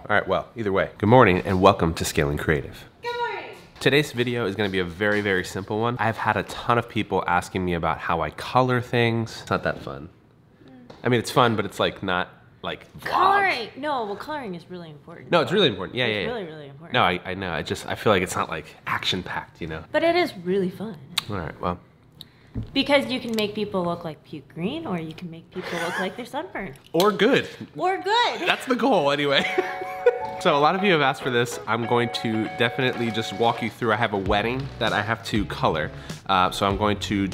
All right, well, either way, good morning and welcome to Scaling Creative. Good morning. Today's video is gonna be a very, very simple one. I've had a ton of people asking me about how I color things. It's not that fun. I mean, it's fun, but it's like not like vlog. Coloring. No, well, coloring is really important. No, it's really important. Yeah, It's yeah. really, really important. No, I know. I feel like it's not like action-packed, you know? But it is really fun. All right, well. Because you can make people look like puke green, or you can make people look like they're sunburned. Or good. Or good. That's the goal anyway. So a lot of you have asked for this. I'm going to definitely just walk you through. I have a wedding that I have to color. So I'm going to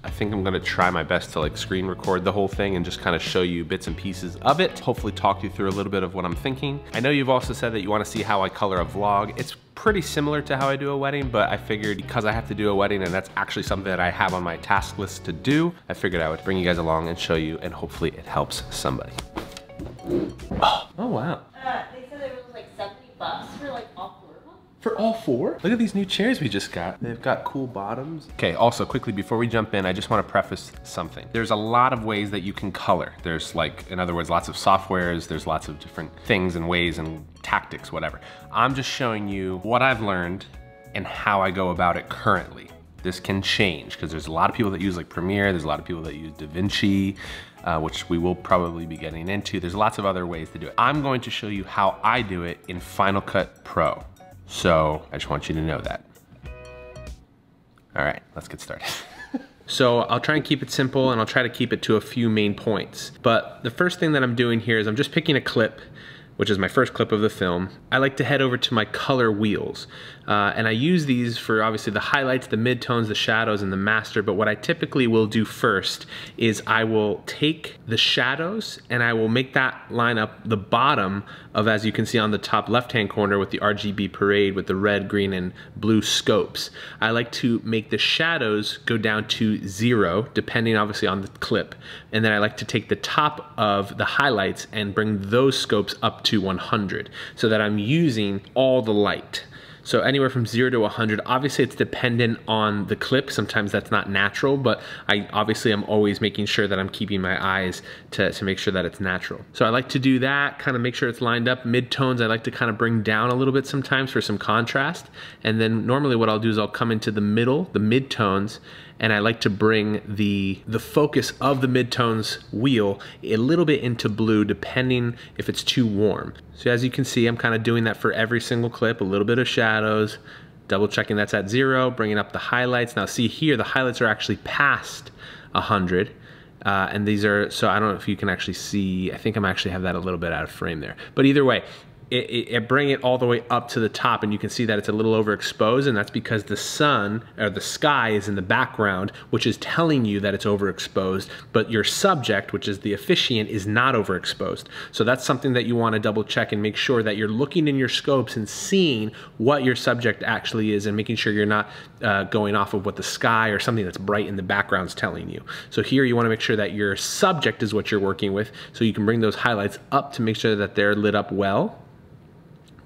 I think I'm gonna try my best to like screen record the whole thing and just kind of show you bits and pieces of it. Hopefully talk you through a little bit of what I'm thinking. I know you've also said that you wanna see how I color a vlog. It's pretty similar to how I do a wedding, but I figured because I have to do a wedding and that's actually something that I have on my task list to do, I figured I would bring you guys along and show you, and hopefully it helps somebody. Oh wow. They said it was like $70 for like all 4 of them. For all 4? Look at these new chairs we just got. They've got cool bottoms. Okay, also quickly before we jump in, I just want to preface something. There's a lot of ways that you can color. There's like, in other words, lots of softwares, there's lots of different things and ways and tactics, whatever. I'm just showing you what I've learned and how I go about it currently. This can change because there's a lot of people that use like Premiere, there's a lot of people that use DaVinci, which we will probably be getting into. There's lots of other ways to do it. I'm going to show you how I do it in Final Cut Pro. So I just want you to know that. All right, let's get started. So I'll try and keep it simple and I'll try to keep it to a few main points. But the first thing that I'm doing here is I'm just picking a clip, which is my first clip of the film. I like to head over to my color wheels. And I use these for obviously the highlights, the midtones, the shadows, and the master. But what I typically will do first is I will take the shadows and I will make that line up the bottom of, as you can see on the top left-hand corner with the RGB parade with the red, green, and blue scopes. I like to make the shadows go down to 0, depending obviously on the clip. And then I like to take the top of the highlights and bring those scopes up to 100 so that I'm using all the light. So anywhere from 0 to 100, obviously it's dependent on the clip. Sometimes that's not natural, but obviously I'm always making sure that I'm keeping my eyes to make sure that it's natural. So I like to do that, kind of make sure it's lined up. Midtones I like to kind of bring down a little bit sometimes for some contrast. And then normally what I'll do is I'll come into the middle, the midtones, and I like to bring the focus of the midtones wheel a little bit into blue, depending if it's too warm. So as you can see, I'm kind of doing that for every single clip, a little bit of shadows, double checking that's at 0, bringing up the highlights. Now see here, the highlights are actually past 100. And these are, so I don't know if you can actually see, I think I'm actually have that a little bit out of frame there. But either way, bring it all the way up to the top, and you can see that it's a little overexposed, and that's because the sun or the sky is in the background, which is telling you that it's overexposed, but your subject, which is the officiant, is not overexposed. So that's something that you want to double check and make sure that you're looking in your scopes and seeing what your subject actually is and making sure you're not going off of what the sky or something that's bright in the background is telling you. So here you want to make sure that your subject is what you're working with, so you can bring those highlights up to make sure that they're lit up well.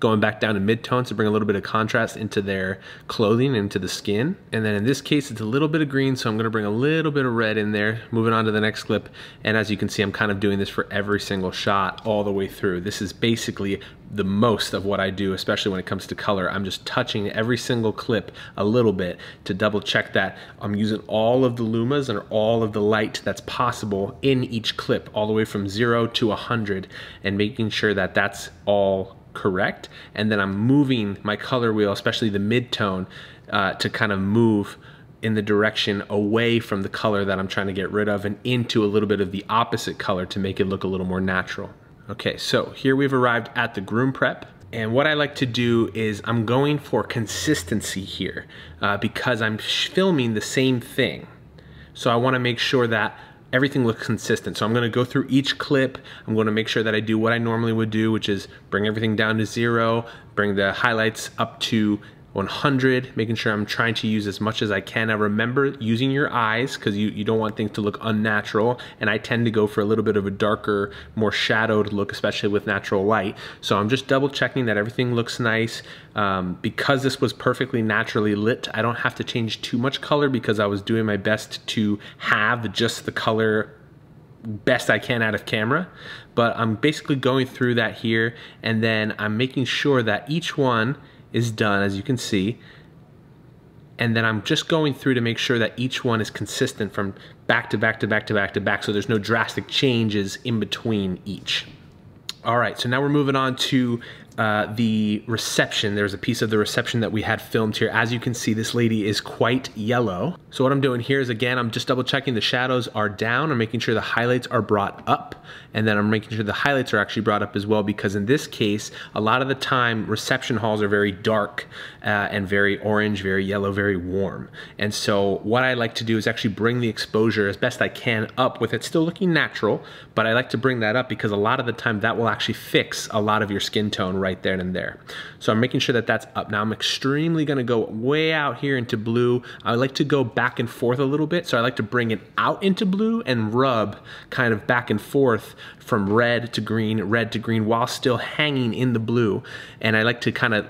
Going back down to midtones to bring a little bit of contrast into their clothing, into the skin. And then in this case, it's a little bit of green, so I'm gonna bring a little bit of red in there. Moving on to the next clip. And as you can see, I'm kind of doing this for every single shot all the way through. This is basically the most of what I do, especially when it comes to color. I'm just touching every single clip a little bit to double check that I'm using all of the lumas and all of the light that's possible in each clip, all the way from 0 to 100, and making sure that that's all correct. And then I'm moving my color wheel, especially the mid-tone, to kind of move in the direction away from the color that I'm trying to get rid of and into a little bit of the opposite color to make it look a little more natural. Okay, so here we've arrived at the groom prep. And what I like to do is I'm going for consistency here because I'm filming the same thing. So I want to make sure that everything looks consistent. So I'm gonna go through each clip. I'm gonna make sure that I do what I normally would do, which is bring everything down to 0, bring the highlights up to 100, making sure I'm trying to use as much as I can. Now remember, using your eyes, because you don't want things to look unnatural, and I tend to go for a little bit of a darker, more shadowed look, especially with natural light. So I'm just double checking that everything looks nice. Because this was perfectly naturally lit, I don't have to change too much color because I was doing my best to have just the color best I can out of camera, but I'm basically going through that here, and then I'm making sure that each one is done, as you can see, and then I'm just going through to make sure that each one is consistent from back to back to back to back to back, so there's no drastic changes in between each. All right, so now we're moving on to the reception. There's a piece of the reception that we had filmed here. As you can see, this lady is quite yellow. So what I'm doing here is, again, I'm just double checking the shadows are down. I'm making sure the highlights are brought up, and then I'm making sure the highlights are actually brought up as well, because in this case, a lot of the time, reception halls are very dark and very orange, very yellow, very warm. And so what I like to do is actually bring the exposure as best I can up with it still looking natural, but I like to bring that up because a lot of the time that will actually fix a lot of your skin tone right there and there. So I'm making sure that that's up. Now I'm extremely gonna go way out here into blue. I like to go back and forth a little bit, so I like to bring it out into blue and rub kind of back and forth from red to green while still hanging in the blue. And I like to kind of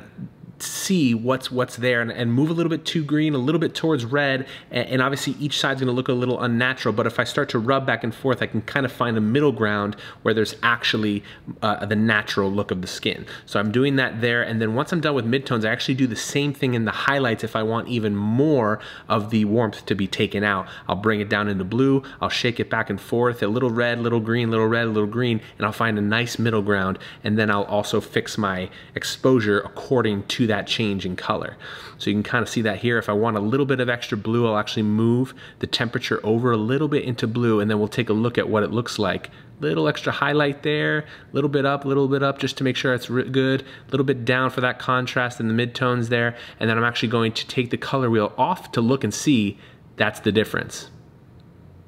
see what's there and move a little bit to green, a little bit towards red, and obviously each side's gonna look a little unnatural, but if I start to rub back and forth, I can kind of find a middle ground where there's actually the natural look of the skin. So I'm doing that there, and then once I'm done with midtones, I actually do the same thing in the highlights. If I want even more of the warmth to be taken out, I'll bring it down into blue, I'll shake it back and forth, a little red, little green, little red, little green, and I'll find a nice middle ground, and then I'll also fix my exposure according to that change in color. So you can kind of see that here. If I want a little bit of extra blue, I'll actually move the temperature over a little bit into blue, and then we'll take a look at what it looks like. Little extra highlight there, a little bit up just to make sure it's good, a little bit down for that contrast in the midtones there, and then I'm actually going to take the color wheel off to look and see that's the difference.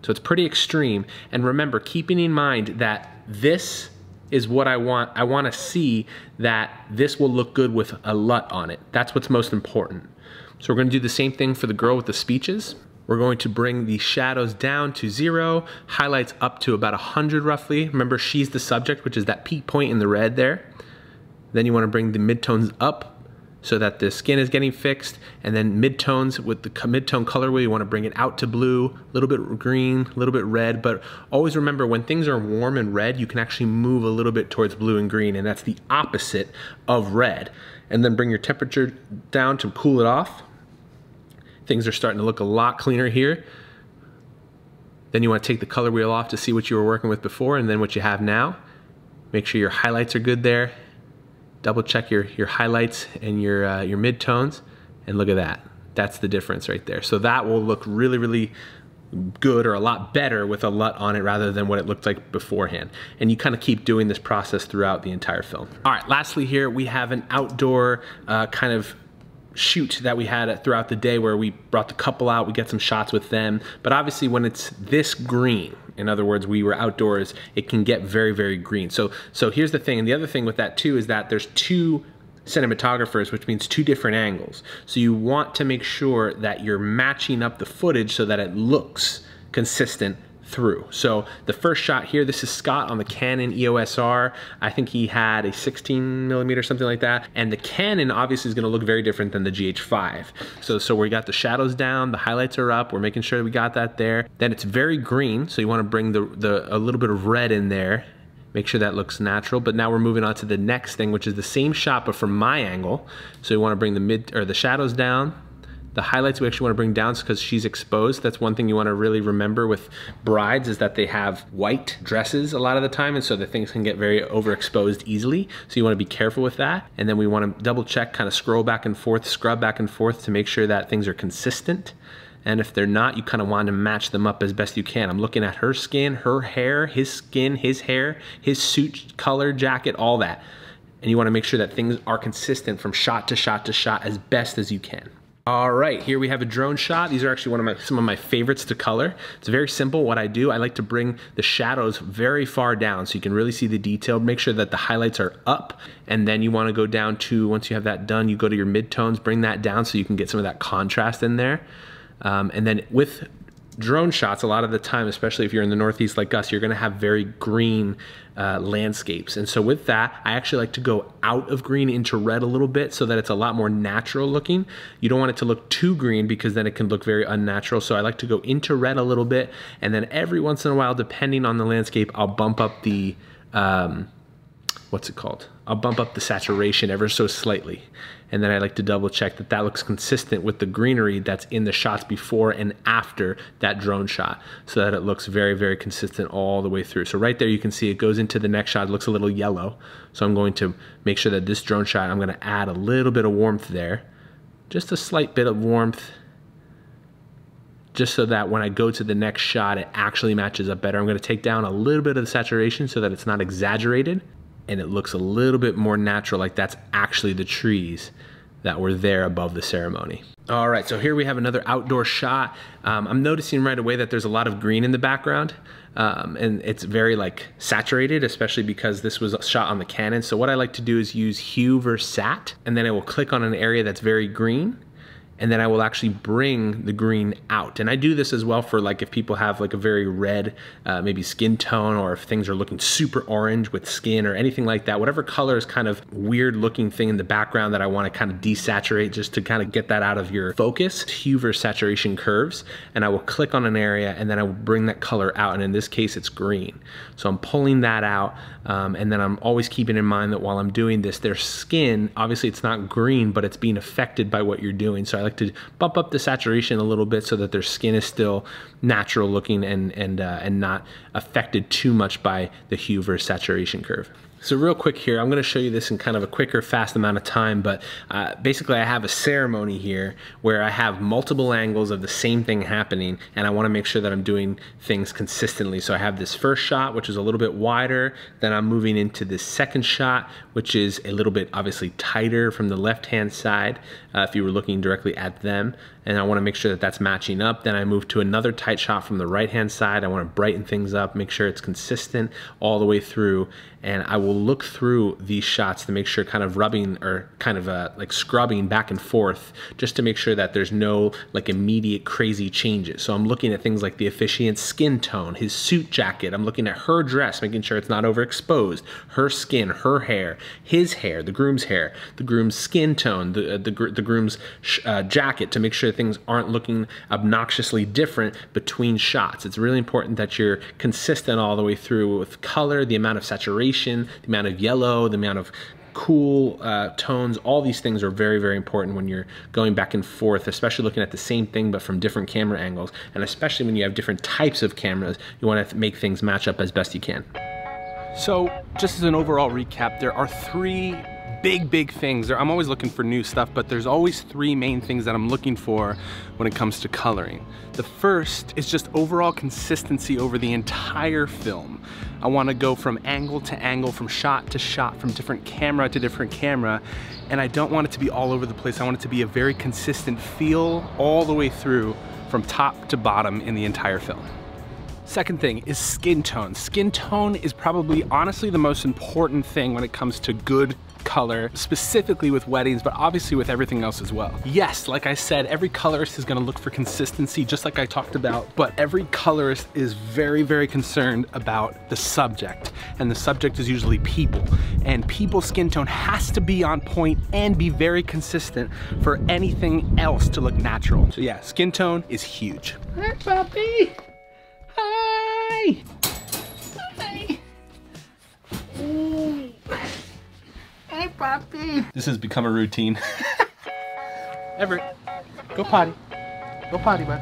So it's pretty extreme, and remember, keeping in mind that this is what I want. I want to see that this will look good with a LUT on it. That's what's most important. So we're going to do the same thing for the girl with the speeches. We're going to bring the shadows down to 0, highlights up to about 100 roughly. Remember, she's the subject, which is that peak point in the red there. Then you want to bring the midtones up so that the skin is getting fixed, and then midtones with the midtone color wheel, you want to bring it out to blue, a little bit green, a little bit red, but always remember when things are warm and red, you can actually move a little bit towards blue and green, and that's the opposite of red. And then bring your temperature down to cool it off. Things are starting to look a lot cleaner here. Then you want to take the color wheel off to see what you were working with before and then what you have now. Make sure your highlights are good there. Double check your highlights and your midtones, and look at that. That's the difference right there. So that will look really, really good, or a lot better with a LUT on it rather than what it looked like beforehand. And you kind of keep doing this process throughout the entire film. All right, lastly here, we have an outdoor kind of shoot that we had throughout the day where we brought the couple out, we get some shots with them. But obviously when it's this green, in other words, we were outdoors, it can get very, very green. So here's the thing, and the other thing with that too is that there's 2 cinematographers, which means 2 different angles. So you want to make sure that you're matching up the footage so that it looks consistent through. So the first shot here, this is Scott on the Canon EOS R. I think he had a 16mm, something like that. And the Canon obviously is gonna look very different than the GH5. So we got the shadows down, the highlights are up, we're making sure we got that there. Then it's very green, so you wanna bring a little bit of red in there. Make sure that looks natural, but now we're moving on to the next thing, which is the same shot, but from my angle. So you wanna bring the shadows down. The highlights we actually want to bring down because she's exposed. That's one thing you want to really remember with brides, is that they have white dresses a lot of the time, and so the things can get very overexposed easily. So you want to be careful with that. And then we want to double check, kind of scroll back and forth, scrub back and forth to make sure that things are consistent. And if they're not, you kind of want to match them up as best you can. I'm looking at her skin, her hair, his skin, his hair, his suit color, jacket, all that. And you want to make sure that things are consistent from shot to shot to shot as best as you can. All right, here we have a drone shot. These are actually some of my favorites to color. It's very simple what I do. I like to bring the shadows very far down so you can really see the detail. Make sure that the highlights are up, and then you wanna go down to, once you have that done, you go to your midtones, bring that down so you can get some of that contrast in there. And then with drone shots, a lot of the time, especially if you're in the Northeast like us, you're gonna have very green landscapes. And so with that, I actually like to go out of green into red a little bit so that it's a lot more natural looking. You don't want it to look too green because then it can look very unnatural. So I like to go into red a little bit, and then every once in a while, depending on the landscape, I'll bump up the, what's it called? I'll bump up the saturation ever so slightly. And then I like to double check that that looks consistent with the greenery that's in the shots before and after that drone shot, so that it looks very, very consistent all the way through. So right there you can see it goes into the next shot, it looks a little yellow. So I'm going to make sure that this drone shot, I'm gonna add a little bit of warmth there. Just a slight bit of warmth, just so that when I go to the next shot, it actually matches up better. I'm gonna take down a little bit of the saturation so that it's not exaggerated, and it looks a little bit more natural, like that's actually the trees that were there above the ceremony. All right, so here we have another outdoor shot. I'm noticing right away that there's a lot of green in the background, and it's very like saturated, especially because this was shot on the Canon. So what I like to do is use hue versus sat, and then I will click on an area that's very green, and then I will actually bring the green out. And I do this as well for like if people have like a very red, maybe skin tone, or if things are looking super orange with skin or anything like that, whatever color is kind of weird looking thing in the background that I wanna kind of desaturate just to kind of get that out of your focus. Hue versus saturation curves, and I will click on an area and then I will bring that color out, and in this case it's green. So I'm pulling that out, and then I'm always keeping in mind that while I'm doing this, their skin, obviously it's not green, but it's being affected by what you're doing. So I like to bump up the saturation a little bit so that their skin is still natural looking and not affected too much by the hue versus saturation curve. So real quick here, I'm gonna show you this in kind of a quicker, fast amount of time, but basically I have a ceremony here where I have multiple angles of the same thing happening, and I wanna make sure that I'm doing things consistently. So I have this first shot, which is a little bit wider, then I'm moving into this second shot, which is a little bit obviously tighter from the left-hand side, if you were looking directly at them, and I wanna make sure that that's matching up. Then I move to another tight shot from the right-hand side. I wanna brighten things up, make sure it's consistent all the way through, and I will look through these shots to make sure kind of rubbing or kind of like scrubbing back and forth just to make sure that there's no like immediate crazy changes. So I'm looking at things like the officiant's skin tone, his suit jacket. I'm looking at her dress, making sure it's not overexposed, her skin, her hair, his hair, the groom's skin tone, the groom's jacket, to make sure things aren't looking obnoxiously different between shots. It's really important that you're consistent all the way through with color, the amount of saturation, the amount of yellow, the amount of cool tones. All these things are very, very important when you're going back and forth, especially looking at the same thing but from different camera angles, and especially when you have different types of cameras, you want to make things match up as best you can. So just as an overall recap, there are three big things. I'm always looking for new stuff, but there's always three main things that I'm looking for when it comes to coloring. The first is just overall consistency over the entire film. I want to go from angle to angle, from shot to shot, from different camera to different camera, and I don't want it to be all over the place. I want it to be a very consistent feel all the way through from top to bottom in the entire film. Second thing is skin tone. Skin tone is probably honestly the most important thing when it comes to good color, specifically with weddings, but obviously with everything else as well. Yes, like I said, every colorist is gonna look for consistency, just like I talked about, but every colorist is very, very concerned about the subject, and the subject is usually people, and people's skin tone has to be on point and be very consistent for anything else to look natural. So yeah, skin tone is huge. Hi, puppy. Hi. Hi. Ooh. Hey, puppy. This has become a routine. Everett, go potty. Go potty, bud.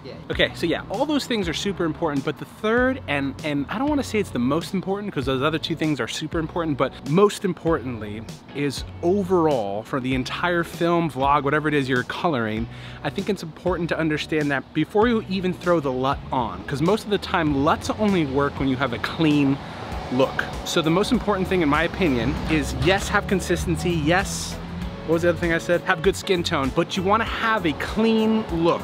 Yeah. Okay, so yeah, all those things are super important, but the third, and I don't want to say it's the most important because those other two things are super important, but most importantly is overall for the entire film, vlog, whatever it is you're coloring, I think it's important to understand that before you even throw the LUT on, because most of the time LUTs only work when you have a clean look. So the most important thing in my opinion is, yes, have consistency, yes, what was the other thing I said? Have good skin tone, but you wanna have a clean look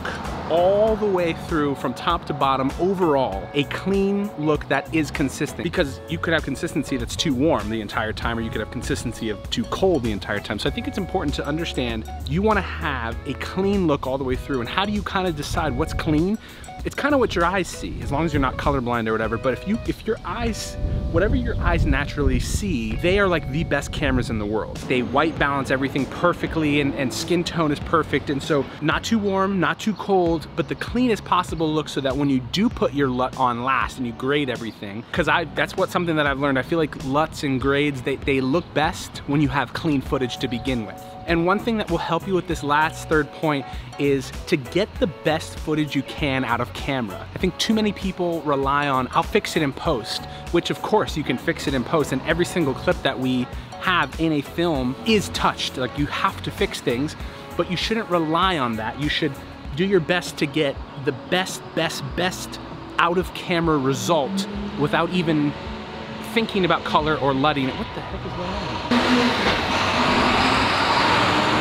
all the way through from top to bottom, overall, a clean look that is consistent, because you could have consistency that's too warm the entire time, or you could have consistency of too cold the entire time. So I think it's important to understand you wanna have a clean look all the way through, and how do you kind of decide what's clean? it's kind of what your eyes see, as long as you're not colorblind or whatever. But if your eyes, whatever your eyes naturally see, they are like the best cameras in the world. They white balance everything perfectly, and skin tone is perfect. And so not too warm, not too cold, but the cleanest possible look, so that when you do put your LUT on last and you grade everything, because that's something that I've learned. I feel like LUTs and grades, they look best when you have clean footage to begin with. And one thing that will help you with this last third point is to get the best footage you can out of camera. I think too many people rely on, I'll fix it in post, which of course you can fix it in post, and every single clip that we have in a film is touched. Like, you have to fix things, but you shouldn't rely on that. You should do your best to get the best out of camera result without even thinking about color or LUTing it. What the heck is going on?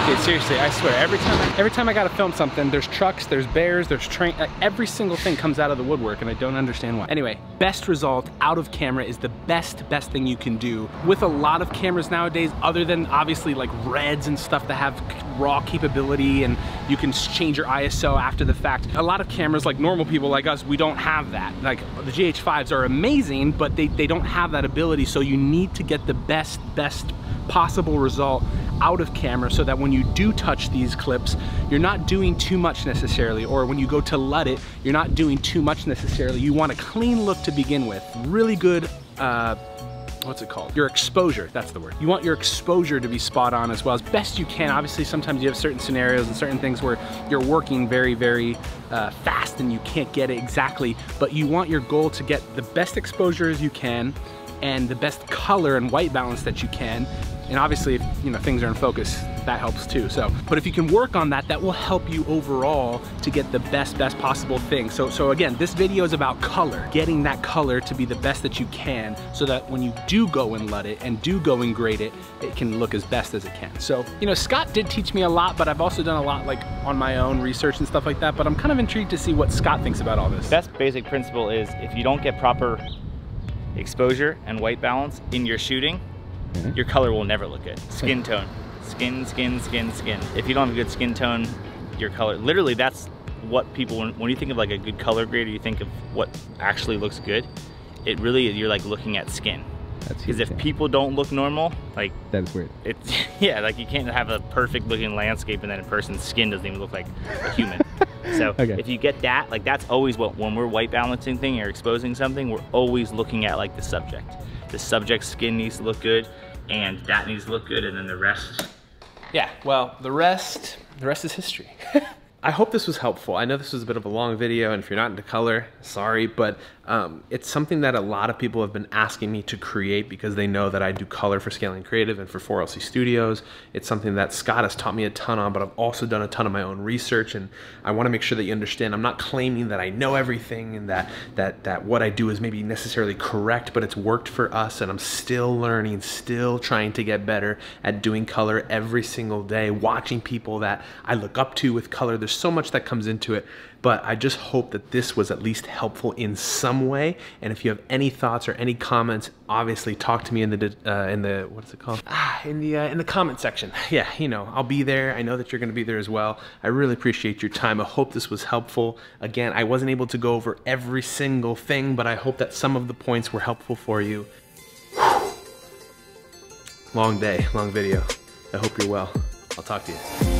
Dude, seriously, I swear, every time I gotta film something, there's trucks, there's bears, there's train, like, every single thing comes out of the woodwork, and I don't understand why. Anyway, best result out of camera is the best thing you can do. With a lot of cameras nowadays, other than obviously like Reds and stuff that have raw capability and you can change your ISO after the fact, a lot of cameras, like normal people like us, we don't have that. Like, the GH5s are amazing, but they don't have that ability, so you need to get the best possible result out of camera, so that when you do touch these clips, you're not doing too much necessarily, or when you go to LUT it, you're not doing too much necessarily. You want a clean look to begin with. Really good, what's it called? Your exposure, that's the word. You want your exposure to be spot on as well, as best you can. Obviously, sometimes you have certain scenarios and certain things where you're working very fast and you can't get it exactly, but you want your goal to get the best exposure as you can and the best color and white balance that you can. And obviously, if things are in focus, that helps too. So, but if you can work on that, that will help you overall to get the best possible thing. So again, this video is about color, getting that color to be the best that you can, so that when you do go and LUT it and do go and grade it, it can look as best as it can. So, Scott did teach me a lot, but I've also done a lot like on my own research and stuff like that. But I'm kind of intrigued to see what Scott thinks about all this. Best basic principle is, if you don't get proper exposure and white balance in your shooting, your color will never look good. Skin tone, skin. If you don't have a good skin tone, your color, literally that's what people, when you think of like a good color grade, or you think of what actually looks good, it really, you're like looking at skin. Because if people don't look normal, like, that's weird. It's, yeah, like you can't have a perfect looking landscape and then a person's skin doesn't even look like a human. So if you get that, like that's always what, when we're white balancing thing or exposing something, we're always looking at like the subject. The subject's skin needs to look good, and that needs to look good, and then the rest. Yeah, well, the rest is history. I hope this was helpful. I know this was a bit of a long video, and if you're not into color, sorry, but it's something that a lot of people have been asking me to create because they know that I do color for Scaling Creative and for 4LC Studios. It's something that Scott has taught me a ton on, but I've also done a ton of my own research, and I want to make sure that you understand I'm not claiming that I know everything and that what I do is maybe necessarily correct, but it's worked for us, and I'm still learning, still trying to get better at doing color every single day, watching people that I look up to with color. There's so much that comes into it, but I just hope that this was at least helpful in some way. And if you have any thoughts or any comments, obviously talk to me in the what is it called? In the comment section. Yeah, I'll be there. I know that you're going to be there as well. I really appreciate your time. I hope this was helpful. Again, I wasn't able to go over every single thing, but I hope that some of the points were helpful for you. Long day, long video. I hope you're well. I'll talk to you.